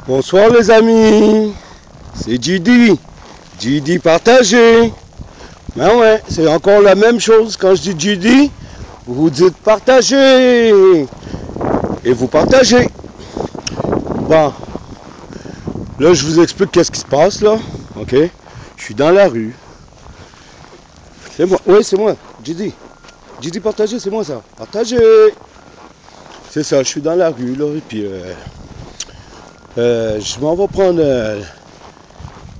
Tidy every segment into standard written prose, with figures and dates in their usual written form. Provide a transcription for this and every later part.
Bonsoir les amis, c'est JD, JD partagé. Ben ouais, c'est encore la même chose quand je dis JD, vous dites partagez. Et vous partagez. Bon, là je vous explique qu'est-ce qui se passe là, ok? Je suis dans la rue. C'est moi, oui c'est moi, JD. JD partagé, c'est moi ça, partagez. C'est ça, je suis dans la rue là, et puis je m'en vais prendre...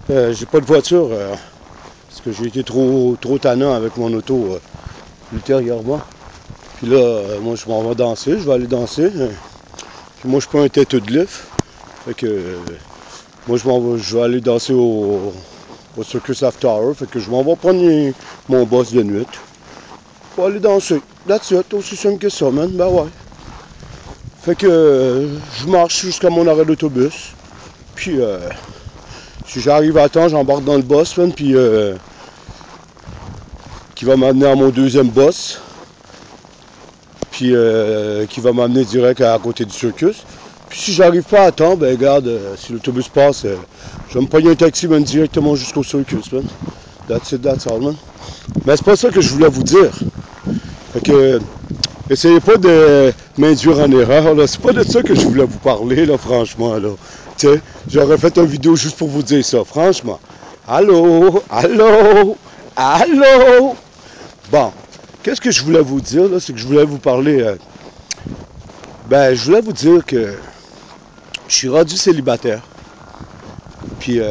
j'ai pas de voiture, parce que j'ai été trop tannant avec mon auto ultérieurement. Puis là, moi je m'en vais danser, je vais aller danser. Puis moi je prends un têteux de lift. Fait que moi je vais aller danser au Circus After Hour. Fait que je m'en vais prendre mon boss de nuit. Pour aller danser. That's it, aussi simple que ça, man. Ben ouais. Fait que je marche jusqu'à mon arrêt d'autobus. Puis si j'arrive à temps, j'embarque dans le boss, man, puis qui va m'amener à mon deuxième boss. Puis qui va m'amener direct à côté du circus. Puis si j'arrive pas à temps, ben regarde, si l'autobus passe, je vais me pogner un taxi, man, directement jusqu'au circus, man. That's it, that's all, man. Mais c'est pas ça que je voulais vous dire. Fait que essayez pas de m'induire en erreur, là. C'est pas de ça que je voulais vous parler, là, franchement, là. Tu sais, j'aurais fait une vidéo juste pour vous dire ça, franchement. Allô? Allô? Allô? Bon, qu'est-ce que je voulais vous dire, là? C'est que je voulais vous parler... je voulais vous dire que je suis rendu célibataire. Puis,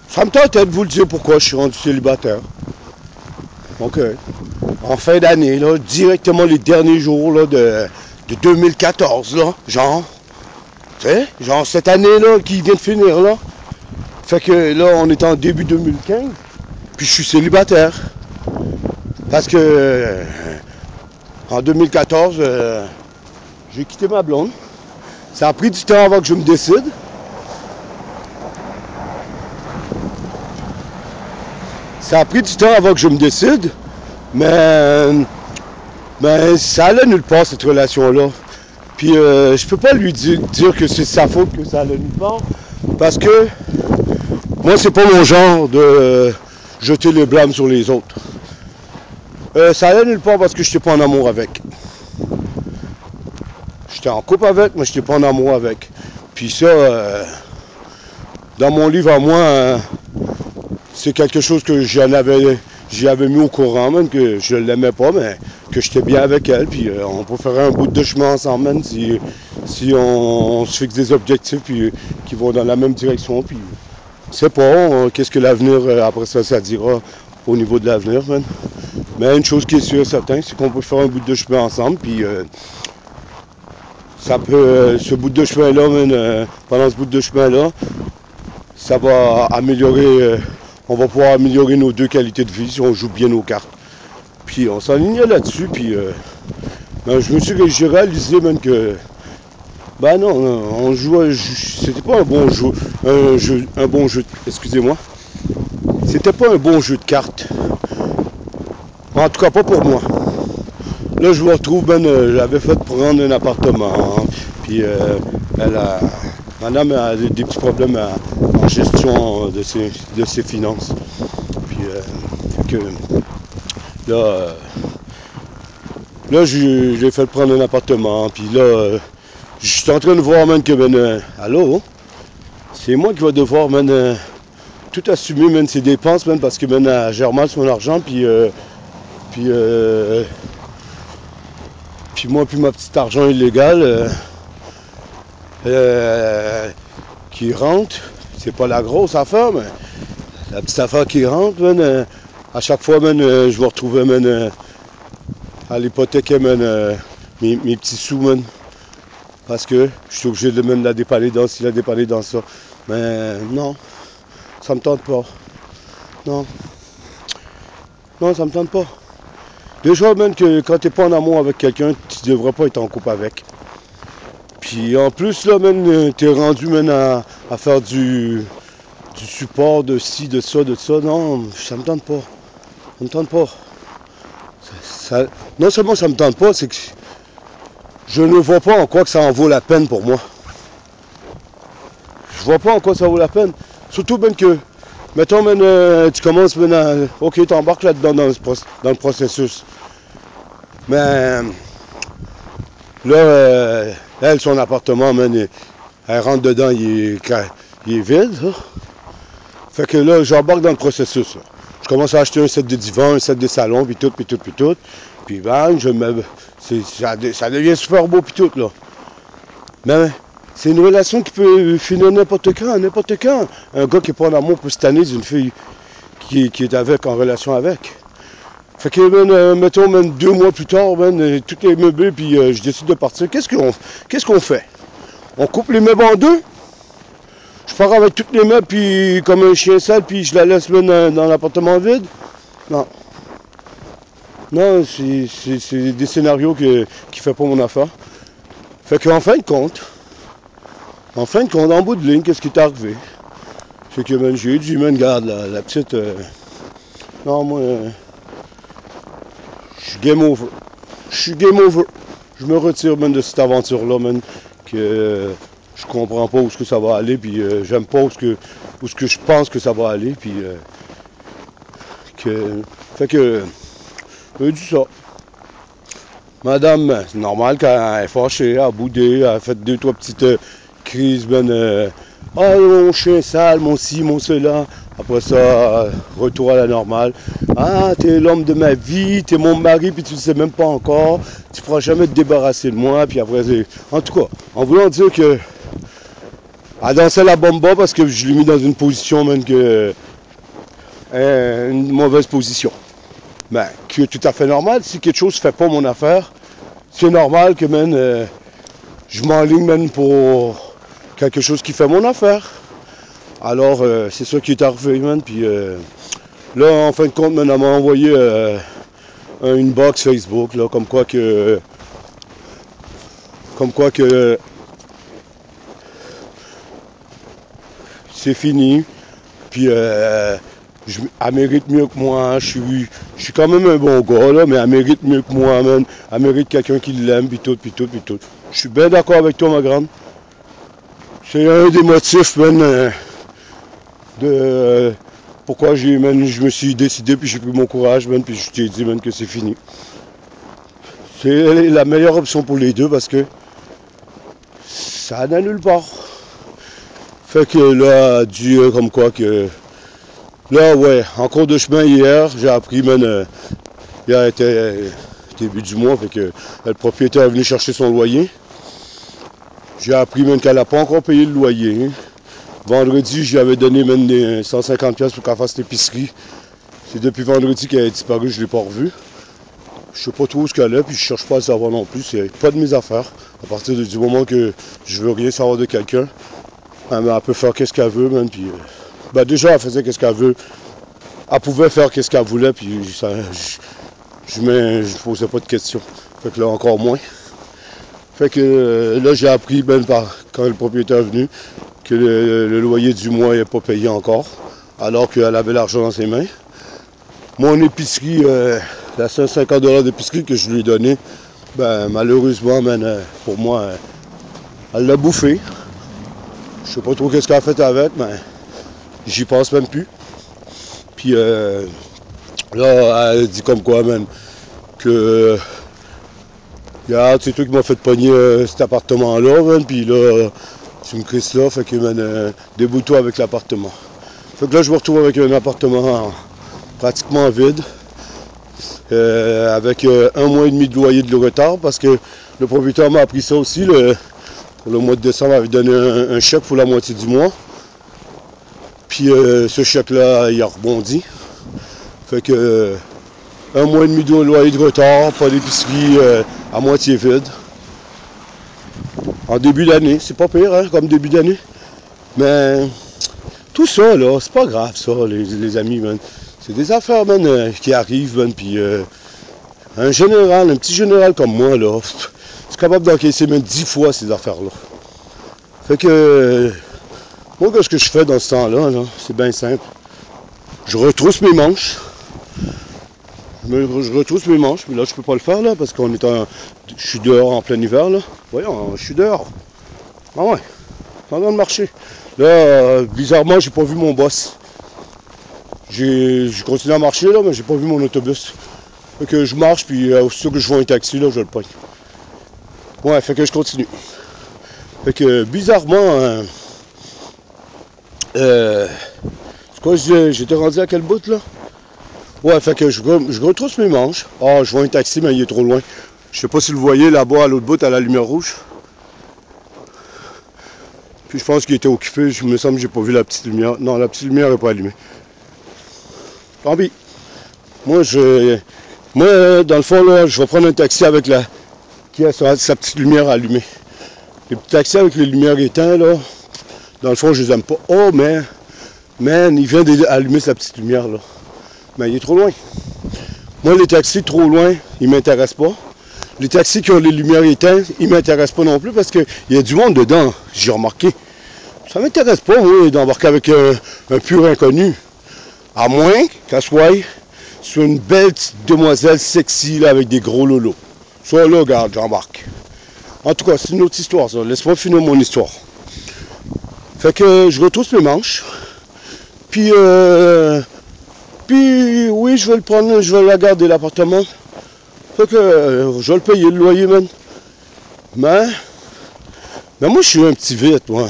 ça me tente de vous le dire pourquoi je suis rendu célibataire. Donc, en fin d'année, là, directement les derniers jours là, de 2014, là, genre, tu sais, genre cette année-là qui vient de finir, là. Fait que là, on est en début 2015, puis je suis célibataire. Parce que en 2014, j'ai quitté ma blonde. Ça a pris du temps avant que je me décide. Ça a pris du temps avant que je me décide, mais ça allait nulle part cette relation-là. Puis je peux pas lui dire que c'est sa faute que ça allait nulle part, parce que moi c'est pas mon genre de jeter le blâme sur les autres. Ça allait nulle part parce que j'étais pas en amour avec. J'étais en couple avec, mais j'étais pas en amour avec. Puis ça, dans mon livre à moi, c'est quelque chose que j'y avais mis au courant, même, que je l'aimais pas, mais que j'étais bien avec elle, puis on peut faire un bout de chemin ensemble, même, si on se fixe des objectifs puis, qui vont dans la même direction, puis c'est pas, qu'est-ce que l'avenir, après ça dira au niveau de l'avenir, man. Mais une chose qui est sûre et certaine, c'est qu'on peut faire un bout de chemin ensemble, puis ça peut, ce bout de chemin-là, man, pendant ce bout de chemin-là, ça va améliorer... on va pouvoir améliorer nos deux qualités de vie si on joue bien nos cartes. Puis on s'alignait là-dessus, puis j'ai réalisé même que ben non, on jouait, c'était pas un bon jeu, excusez-moi. C'était pas un bon jeu de cartes. En tout cas pas pour moi. Là je me retrouve, j'avais fait prendre un appartement, puis madame a des petits problèmes en gestion de ses finances. Puis là j'ai fait prendre un appartement. Puis là, je suis en train de voir, man, que allô? C'est moi qui vais devoir, tout assumer, ses dépenses, parce que, elle gère mal son argent. Puis moi, puis ma petite argent illégal qui rentre. C'est pas la grosse affaire, mais la petite affaire qui rentre, à chaque fois, je vais retrouver, à l'hypothèque, mes petits sous, parce que je suis obligé de la dépanner dans ci, la dépanner dans ça. Mais non, ça me tente pas. Non, ça me tente pas. Déjà, que quand t'es pas en amour avec quelqu'un, tu devrais pas être en couple avec. Puis en plus, là, t'es rendu, à faire du support de ci, de ça. Non, ça me tente pas. Ça me tente pas. Non seulement ça me tente pas, c'est que je ne vois pas en quoi que ça en vaut la peine pour moi. je vois pas en quoi ça vaut la peine. Surtout ben que, mettons, tu commences maintenant, ok, tu embarques là-dedans dans le processus. Mais là, elle, son appartement, elle rentre dedans, il est vide. Là. Fait que là, j'embarque dans le processus. Là. Je commence à acheter un set de divan, un set de salon, puis tout. Puis bang, ça devient super beau, puis tout, là. Mais c'est une relation qui peut finir n'importe quand. Un gars qui n'est pas en amour peut se tanner d'une fille qui est en relation avec. Fait que, mettons, 2 mois plus tard, tout est meublé, puis je décide de partir. Qu'est-ce qu'on fait? On coupe les meubles en deux? Je pars avec tous les meubles, puis comme un chien sale, puis je la laisse dans l'appartement vide? Non. Non, c'est des scénarios qui ne font pas mon affaire. Fait qu'en fin de compte, en bout de ligne, qu'est-ce qui est arrivé? C'est que j'ai dit, regarde, la petite... non, moi, je suis game over. Je me retire de cette aventure-là, que je comprends pas où est-ce que ça va aller, puis j'aime pas où est-ce que je pense que ça va aller, puis fait que j'ai dit ça. Madame, c'est normal quand elle est fâchée, elle a boudé, elle a fait 2-3 petites crises, ah, mon chien sale, mon ci, mon cela. Après ça, retour à la normale. Ah, t'es l'homme de ma vie, t'es mon mari, puis tu ne sais même pas encore. Tu pourras jamais te débarrasser de moi. Puis après, en tout cas, en voulant dire que elle dansait la bomba parce que je l'ai mis dans une position, une mauvaise position. Ben, qui est tout à fait normal. Si quelque chose ne fait pas mon affaire, c'est normal que, je m'enligne, pour quelque chose qui fait mon affaire. Alors, c'est ça qui est arrivé, puis là, en fin de compte, elle m'a envoyé une box Facebook, là, comme quoi que c'est fini, puis elle mérite mieux que moi, je suis quand même un bon gars, là, mais elle mérite mieux que moi, elle mérite quelqu'un qui l'aime, puis tout. Je suis bien d'accord avec toi, ma grande. C'est un des motifs, de pourquoi je me suis décidé, puis j'ai pris mon courage, puis je t'ai dit, que c'est fini. C'est la meilleure option pour les deux, parce que ça n'a nulle part. Fait que là, Dieu, comme quoi que... Là, ouais, en cours de chemin hier, j'ai appris, hier était début du mois, fait que le propriétaire est venu chercher son loyer. J'ai appris, qu'elle n'a pas encore payé le loyer. Vendredi, je lui avais donné des 150$ pour qu'elle fasse l'épicerie. C'est depuis vendredi qu'elle a disparu, je ne l'ai pas revue. Je sais pas trop où ce qu'elle est, puis je cherche pas à le savoir non plus. C'est pas de mes affaires. À partir du moment que je veux rien savoir de quelqu'un, elle peut faire qu'est-ce qu'elle veut, puis déjà, elle faisait qu'est-ce qu'elle veut. Elle pouvait faire qu'est-ce qu'elle voulait, puis je posais pas de questions. Fait que là, encore moins. Fait que là, j'ai appris, quand le propriétaire est venu, que le loyer du mois n'est pas payé encore, alors qu'elle avait l'argent dans ses mains. Mon épicerie, la 150$ d'épicerie que je lui ai donnée, malheureusement, pour moi, elle l'a bouffé. Je sais pas trop qu'est-ce qu'elle a fait avec, mais j'y pense même plus. Puis là, elle dit comme quoi, que regarde, c'est toi qui m'as fait pogner cet appartement-là, puis là, tu me crisses là, fait que, débrouille-toi avec l'appartement. Fait que là, je me retrouve avec un appartement pratiquement vide, avec 1 mois et demi de loyer de retard, parce que le propriétaire m'a appris ça aussi, pour le mois de décembre, il avait donné un chèque pour la moitié du mois. Puis ce chèque-là, il a rebondi. Fait que 1 mois et demi de loyer de retard, pas d'épicerie, à moitié vide. En début d'année, c'est pas pire, comme début d'année. Mais tout ça, là, c'est pas grave, ça, les amis, C'est des affaires, qui arrivent, puis un petit général comme moi, là, c'est capable d'encaisser 10 fois ces affaires-là. Fait que, moi, qu'est-ce que je fais dans ce temps-là, c'est bien simple. Je retrousse mes manches. Je retrousse mes manches, mais là, je peux pas le faire, là, parce je suis dehors en plein hiver, là. Voyons, je suis dehors. Ah ouais. en train de marcher. Là, bizarrement, j'ai pas vu mon boss. J'ai continué à marcher, là, mais j'ai pas vu mon autobus. Fait que je marche, puis aussitôt que je vois un taxi, là, je le pogne. Ouais, fait que je continue. Fait que, bizarrement, c'est quoi, j'étais rendu à quel bout, là? Ouais, fait que je retrousse mes manches. Ah, je vois un taxi, mais il est trop loin. Je sais pas si vous le voyez, là-bas, à l'autre bout, à la lumière rouge. Puis je pense qu'il était occupé, je me semble que j'ai pas vu la petite lumière. Non, la petite lumière n'est pas allumée. Tant pis. Moi, dans le fond, là, je vais prendre un taxi avec qui a sa petite lumière allumée. Les petits taxis avec les lumières éteintes, là, dans le fond, je les aime pas. Oh, mais, man, il vient d'allumer sa petite lumière, là. Mais il est trop loin. Moi, les taxis trop loin, ils m'intéressent pas. Les taxis qui ont les lumières éteintes, ils m'intéressent pas non plus parce qu'il y a du monde dedans, j'ai remarqué. Ça m'intéresse pas, moi, d'embarquer avec un pur inconnu. À moins qu'elle soit sur une belle petite demoiselle sexy, là, avec des gros lolos. Soit là, regarde, j'embarque. En tout cas, c'est une autre histoire, ça. Laisse-moi finir mon histoire. Fait que je retrousse mes manches. Puis oui, je vais le prendre, je vais la garder, l'appartement. Fait que je vais le payer, le loyer, man. Mais moi, je suis un petit vite, moi.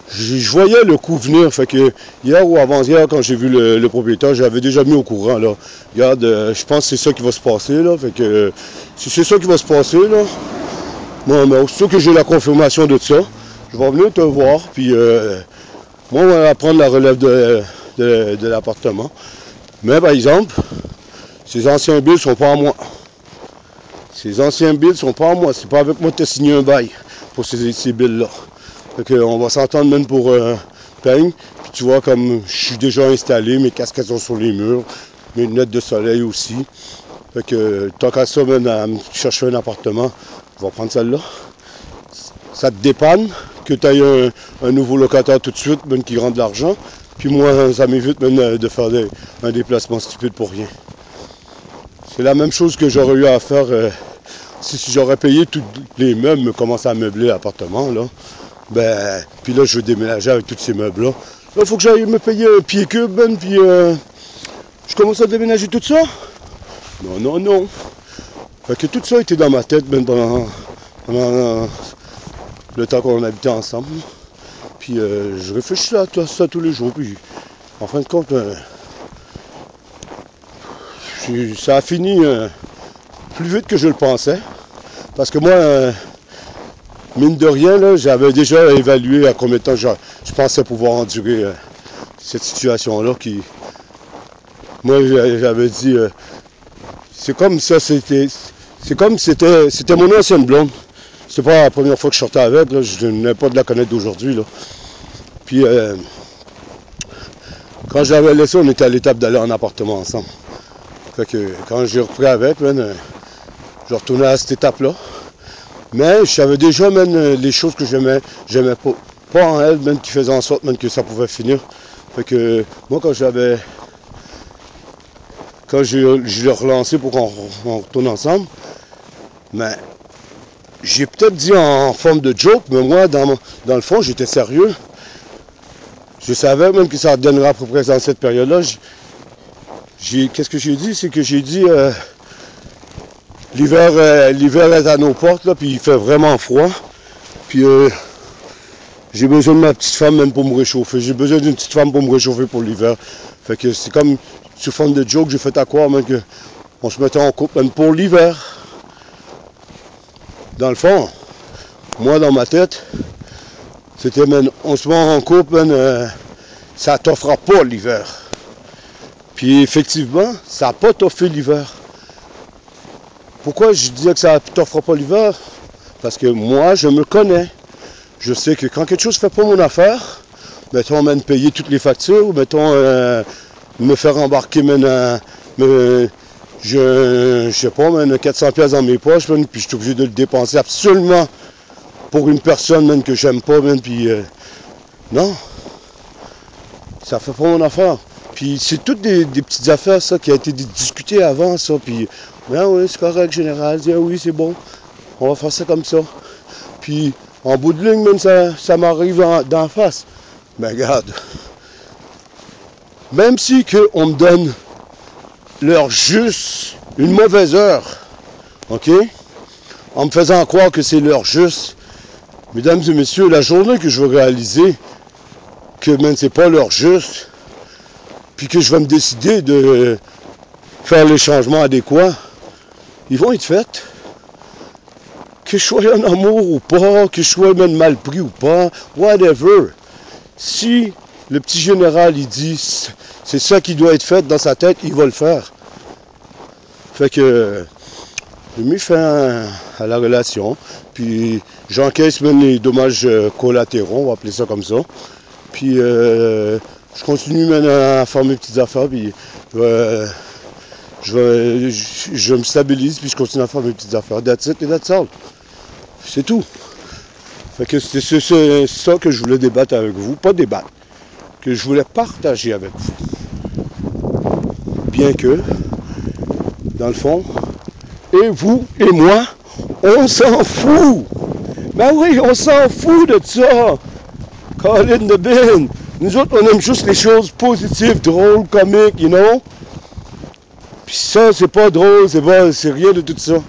Je voyais le coup venir, fait que hier ou avant-hier, quand j'ai vu le propriétaire, j'avais déjà mis au courant, là. Regarde, je pense que c'est ça qui va se passer, là. Fait que si c'est ça qui va se passer, là, bon, mais aussitôt que j'ai la confirmation de ça, je vais venir te voir, puis moi, on va prendre la relève de l'appartement. Mais par exemple, ces anciens billes sont pas à moi. Ces anciens billes sont pas à moi. C'est pas avec moi que tu as signé un bail pour ces billes-là. Fait qu'on va s'entendre même pour peigne. Puis tu vois, comme je suis déjà installé, mes casquettes sont sur les murs, mes lunettes de soleil aussi. Fait que tant qu'à ça, même à me chercher un appartement, je vais prendre celle-là. Ça te dépanne que tu aies un nouveau locataire tout de suite, même qui rend de l'argent. Puis moi, ça m'évite même de faire un déplacement stupide pour rien. C'est la même chose que j'aurais eu à faire si j'aurais payé tous les meubles, me commencer à meubler l'appartement, là. Ben, puis là, je vais déménager avec tous ces meubles-là. Là, il faut que j'aille me payer un pied cube, ben, puis je commence à déménager tout ça. Non, non, non. Fait que tout ça était dans ma tête, ben, pendant le temps qu'on habitait ensemble. Puis je réfléchis à ça tous les jours, puis en fin de compte, ça a fini plus vite que je le pensais. Parce que moi, mine de rien, là, j'avais déjà évalué à combien de temps je pensais pouvoir endurer cette situation-là. Moi, j'avais dit, c'est comme ça, c'était mon ancienne blonde. C'était pas la première fois que je sortais avec, là, je n'avais pas de la connaître d'aujourd'hui. Puis, quand je l'avais laissé, on était à l'étape d'aller en appartement ensemble. Fait que quand j'ai repris avec, je retournais à cette étape-là. Mais je savais déjà les choses que j'aimais pas. Pas en elle, même qui faisait en sorte que ça pouvait finir. Fait que moi, quand je l'ai relancé pour qu'on retourne ensemble, mais j'ai peut-être dit en forme de joke, mais moi, dans le fond, j'étais sérieux. Je savais même que ça donnerait à peu près dans cette période-là. Qu'est-ce que j'ai dit? C'est que j'ai dit l'hiver est à nos portes, là, puis il fait vraiment froid. Puis j'ai besoin de ma petite femme même pour me réchauffer. J'ai besoin d'une petite femme pour me réchauffer pour l'hiver. Fait que c'est comme sous forme de joke, j'ai fait à croire même qu'on se mettait en couple même pour l'hiver. Dans le fond, moi dans ma tête, c'était on se met en couple, ça t'offrira pas l'hiver. Puis effectivement, ça n'a pas toffé l'hiver. Pourquoi je disais que ça ne t'offre pas l'hiver? Parce que moi, je me connais. Je sais que quand quelque chose ne fait pas mon affaire, mettons, payer toutes les factures, mettons, me faire embarquer, je sais pas, 400$ dans mes poches, puis je suis obligé de le dépenser absolument pour une personne que j'aime pas, puis non, ça fait pas mon affaire. Puis c'est toutes des petites affaires, ça, qui a été discutées avant, ça, puis ben oui, c'est correct, général, ah oui, c'est bon, on va faire ça comme ça. Puis En bout de ligne, même ça m'arrive d'en face. Mais regarde, même si on me donne l'heure juste, une mauvaise heure, ok, en me faisant croire que c'est l'heure juste, mesdames et messieurs, la journée que je vais réaliser que même c'est pas l'heure juste, puis que je vais me décider de faire les changements adéquats, ils vont être faits. Que je sois en amour ou pas, que je sois même mal pris ou pas, whatever. Si le petit général, il dit, c'est ça qui doit être fait dans sa tête, il va le faire. Fait que, j'ai mis fin à la relation, puis j'encaisse même les dommages collatéraux, on va appeler ça comme ça. Puis, je continue maintenant à faire mes petites affaires, puis je me stabilise, puis je continue à faire mes petites affaires. That's it et that's all. C'est tout. Fait que c'est ça que je voulais débattre avec vous. Pas débattre. Que je voulais partager avec vous. Bien que, dans le fond, et vous et moi, on s'en fout. Ben oui, on s'en fout de ça. Colin de bin. Nous autres, on aime juste les choses positives, drôles, comiques, you know. Puis ça, c'est pas drôle, c'est rien de tout ça.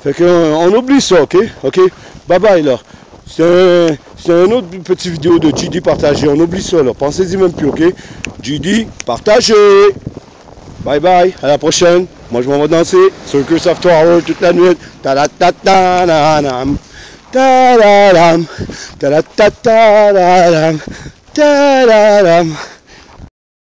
Fait qu'on oublie ça, ok? Ok? Bye bye là. C'est un autre petit vidéo de GD partagé. On oublie ça là. Pensez-y même plus, ok? GD partagé. Bye bye. À la prochaine. Moi je m'en vais danser. Circus After Hours toute la nuit. Ta-da-ta-ta-na-nam. Ta-da-dam. Ta-da-ta-ta-da-dam. Ta-da-dam.